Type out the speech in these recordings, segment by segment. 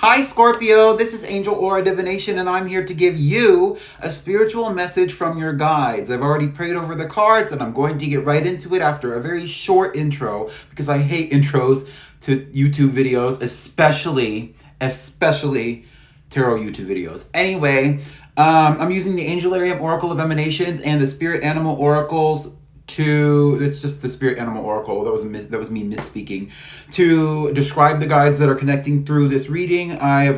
Hi Scorpio, this is Angel Aura Divination and I'm here to give you a spiritual message from your guides. I've already prayed over the cards and I'm going to get right into it after a very short intro because I hate intros to YouTube videos, especially tarot YouTube videos. Anyway, I'm using the Angelarium Oracle of Emanations and the Spirit Animal Oracles it's just the Spirit Animal Oracle, that was me misspeaking, to describe the guides that are connecting through this reading. I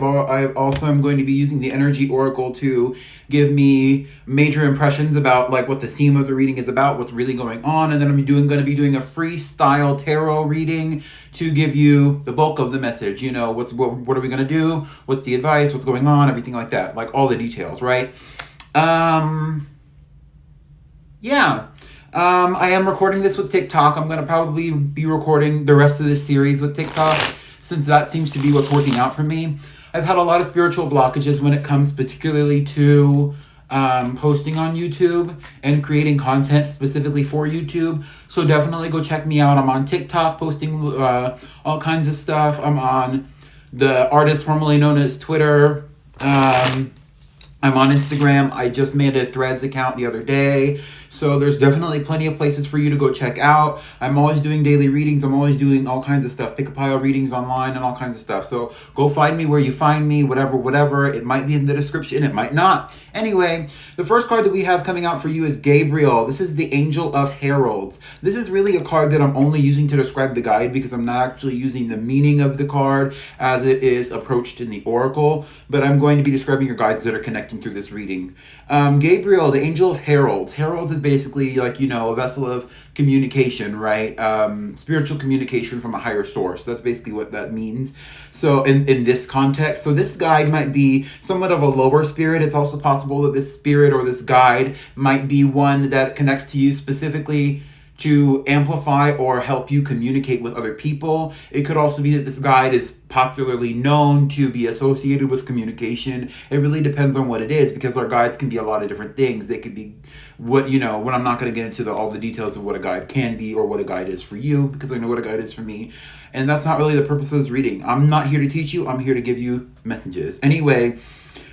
also am going to be using the Energy Oracle to give me major impressions about like what the theme of the reading is about, what's really going on, and then I'm going to be doing a freestyle tarot reading to give you the bulk of the message. You know, what are we going to do? What's the advice? What's going on? Everything like that, like all the details, right? Yeah. I am recording this with TikTok. I'm going to probably be recording the rest of this series with TikTok since that seems to be what's working out for me. I've had a lot of spiritual blockages when it comes particularly to posting on YouTube and creating content specifically for YouTube. So definitely go check me out. I'm on TikTok posting all kinds of stuff. I'm on the artist formerly known as Twitter. I'm on Instagram. I just made a Threads account the other day. So there's definitely plenty of places for you to go check out. I'm always doing daily readings. I'm always doing all kinds of stuff. Pick a pile readings online and all kinds of stuff. So go find me where you find me, whatever. It might be in the description. It might not. Anyway, the first card that we have coming out for you is Gabriel. This is the Angel of Heralds. This is really a card that I'm only using to describe the guide because I'm not actually using the meaning of the card as it is approached in the Oracle. But I'm going to be describing your guides that are connecting through this reading. Gabriel, the Angel of Heralds. Heralds is basically like, a vessel of communication, right? Spiritual communication from a higher source. That's basically what that means. So in this context, so this guide might be somewhat of a lower spirit. It's also possible that this spirit or this guide might be one that connects to you specifically to amplify or help you communicate with other people. It could also be that this guide is popularly known to be associated with communication. It really depends on what it is because our guides can be a lot of different things. They could be when I'm not going to get into all the details of what a guide can be or what a guide is for you because I know what a guide is for me. And that's not really the purpose of this reading. I'm not here to teach you. I'm here to give you messages. Anyway,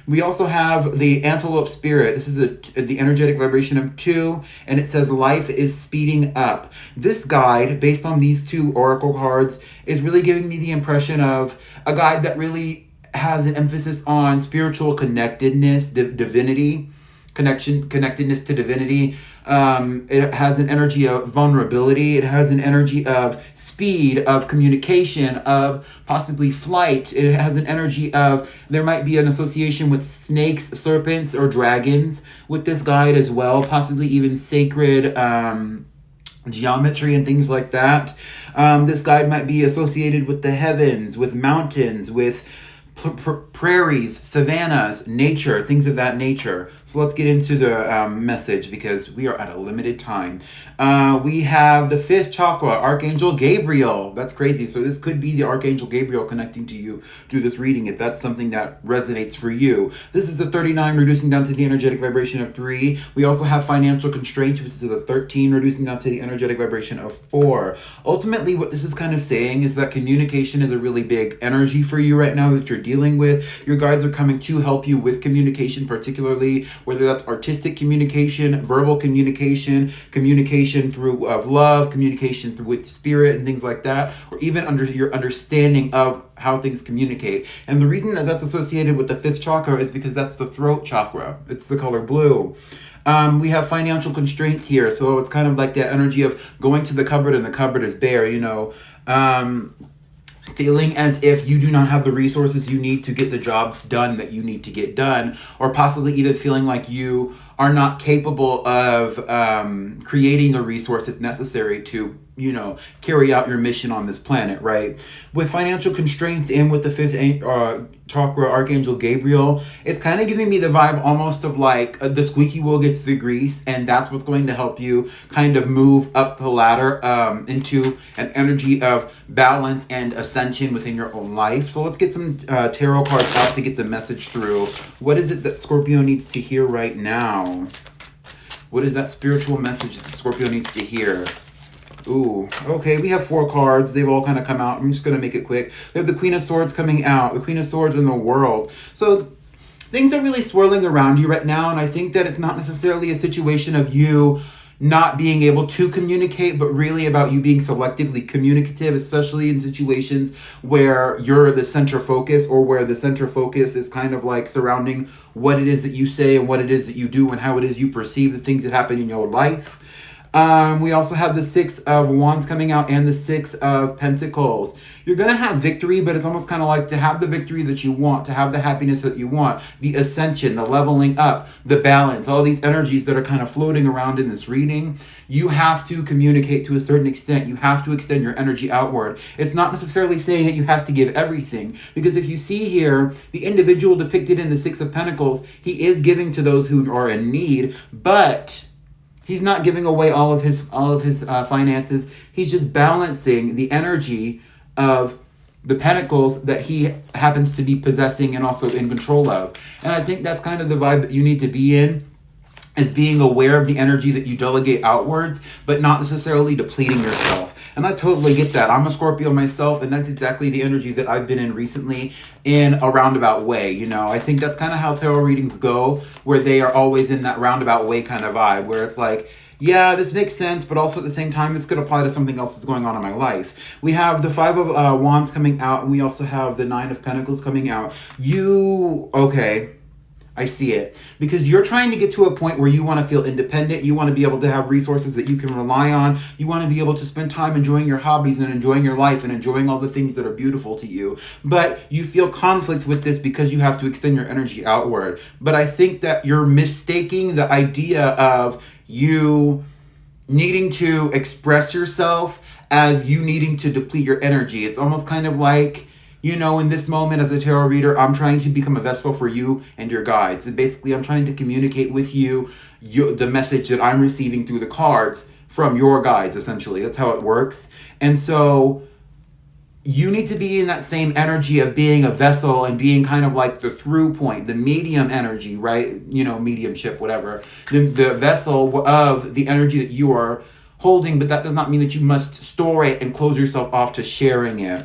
we also have the Antelope Spirit. This is the energetic vibration of 2, and it says life is speeding up. This guide, based on these 2 oracle cards, is really giving me the impression of a guide that really has an emphasis on spiritual connectedness, divinity, connectedness to divinity. It has an energy of vulnerability. It has an energy of speed, of communication, of possibly flight. It has an energy of, there might be an association with snakes, serpents, or dragons with this guide as well, possibly even sacred geometry and things like that. This guide might be associated with the heavens, with mountains, with prairies, savannas, nature, things of that nature. So let's get into the message because we are at a limited time. We have the 5th chakra, Archangel Gabriel. That's crazy. So this could be the Archangel Gabriel connecting to you through this reading if that's something that resonates for you. This is a 39 reducing down to the energetic vibration of 3. We also have financial constraints, which is a 13 reducing down to the energetic vibration of 4. Ultimately, what this is kind of saying is that communication is a really big energy for you right now that you're dealing with. Your guides are coming to help you with communication, particularly whether that's artistic communication, verbal communication, communication through love, communication through with spirit and things like that, or even under your understanding of how things communicate. And the reason that that's associated with the 5th chakra is because that's the throat chakra. It's the color blue. We have financial constraints here, so it's kind of like that energy of going to the cupboard and the cupboard is bare, feeling as if you do not have the resources you need to get the jobs done that you need to get done, or possibly even feeling like you are not capable of creating the resources necessary to carry out your mission on this planet, right? With financial constraints and with the 5th chakra, Archangel Gabriel, it's kind of giving me the vibe almost of like the squeaky wheel gets the grease, and that's what's going to help you kind of move up the ladder into an energy of balance and ascension within your own life. So let's get some tarot cards out to get the message through. What is it that Scorpio needs to hear right now? What is that spiritual message that Scorpio needs to hear? Ooh, okay, we have 4 cards. They've all kind of come out. I'm just going to make it quick. We have the Queen of Swords coming out, the Queen of Swords in the World. So things are really swirling around you right now, and I think that it's not necessarily a situation of you not being able to communicate, but really about you being selectively communicative, especially in situations where you're the center focus, or where the center focus is kind of like surrounding what it is that you say and what it is that you do and how it is you perceive the things that happen in your life. We also have the 6 of Wands coming out and the 6 of Pentacles. You're going to have victory, but it's almost kind of like to have the victory that you want, to have the happiness that you want, the ascension, the leveling up, the balance, all these energies that are kind of floating around in this reading. You have to communicate to a certain extent. You have to extend your energy outward. It's not necessarily saying that you have to give everything, because if you see here, the individual depicted in the 6 of Pentacles, he is giving to those who are in need, but he's not giving away all of his finances. He's just balancing the energy of the pentacles that he happens to be possessing and also in control of. And I think that's kind of the vibe that you need to be in, is being aware of the energy that you delegate outwards, but not necessarily depleting yourself. And I totally get that. I'm a Scorpio myself, and that's exactly the energy that I've been in recently in a roundabout way. You know, I think that's kind of how tarot readings go, where they are always in that roundabout way kind of vibe, where it's like, yeah, this makes sense, but also at the same time, this could apply to something else that's going on in my life. We have the 5 of Wands coming out, and we also have the 9 of Pentacles coming out. Okay, I see it. Because you're trying to get to a point where you want to feel independent. You want to be able to have resources that you can rely on. You want to be able to spend time enjoying your hobbies and enjoying your life and enjoying all the things that are beautiful to you. But you feel conflict with this because you have to extend your energy outward. But I think that you're mistaking the idea of you needing to express yourself as you needing to deplete your energy. It's almost kind of like, you know, in this moment as a tarot reader, I'm trying to become a vessel for you and your guides. And basically, I'm trying to communicate with you the message that I'm receiving through the cards from your guides, essentially. That's how it works. And so you need to be in that same energy of being a vessel and being kind of like the through point, the medium energy, right? You know, mediumship, whatever. The vessel of the energy that you are holding, but that does not mean that you must store it and close yourself off to sharing it.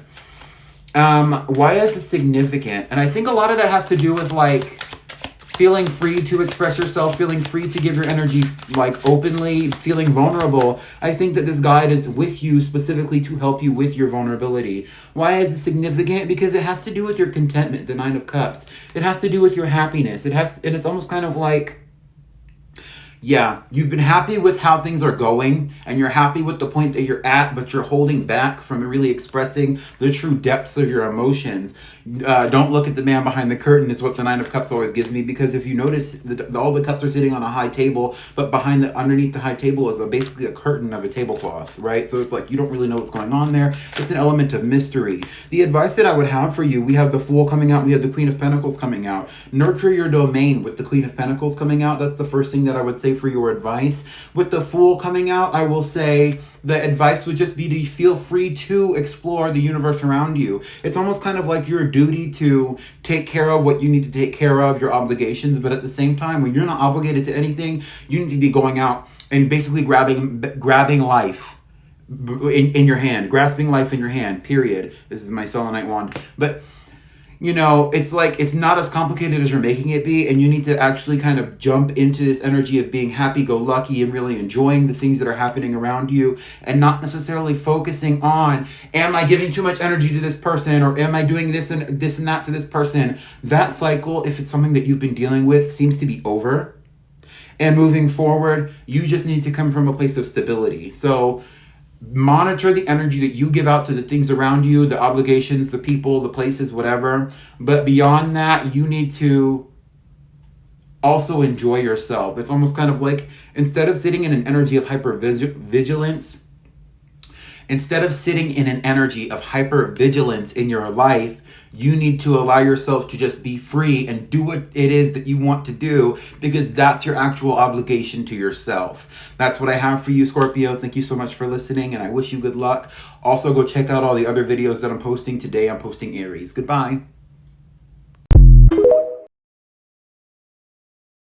Why is this significant? And I think a lot of that has to do with like feeling free to express yourself, feeling free to give your energy like openly, feeling vulnerable. I think that this guide is with you specifically to help you with your vulnerability. Why is it significant? Because it has to do with your contentment, the 9 of Cups. It has to do with your happiness. And it's almost kind of like, yeah, you've been happy with how things are going, and you're happy with the point that you're at, but you're holding back from really expressing the true depths of your emotions. Don't look at the man behind the curtain is what the 9 of Cups always gives me, because if you notice, all the cups are sitting on a high table, but underneath the high table is basically a curtain of a tablecloth, right? So it's like you don't really know what's going on there. It's an element of mystery. The advice that I would have for you, we have the Fool coming out, we have the Queen of Pentacles coming out. Nurture your domain with the Queen of Pentacles coming out. That's the first thing that I would say for your advice. With the Fool coming out, I will say the advice would just be to feel free to explore the universe around you. It's almost kind of like your duty to take care of what you need to take care of, your obligations, but at the same time, when you're not obligated to anything, you need to be going out and basically grabbing life in your hand, grasping life in your hand, period. This is my selenite wand. But you know, it's like, it's not as complicated as you're making it be, and you need to actually kind of jump into this energy of being happy-go-lucky and really enjoying the things that are happening around you, and not necessarily focusing on, am I giving too much energy to this person, or am I doing this and that to this person? That cycle, if it's something that you've been dealing with, seems to be over. And moving forward, you just need to come from a place of stability. So monitor the energy that you give out to the things around you, the obligations, the people, the places, whatever. But beyond that, you need to also enjoy yourself. It's almost kind of like, instead of sitting in an energy of hypervigilance, instead of sitting in an energy of hypervigilance in your life, you need to allow yourself to just be free and do what it is that you want to do, because that's your actual obligation to yourself. That's what I have for you, Scorpio. Thank you so much for listening, and I wish you good luck. Also, go check out all the other videos that I'm posting today. I'm posting Aries. Goodbye.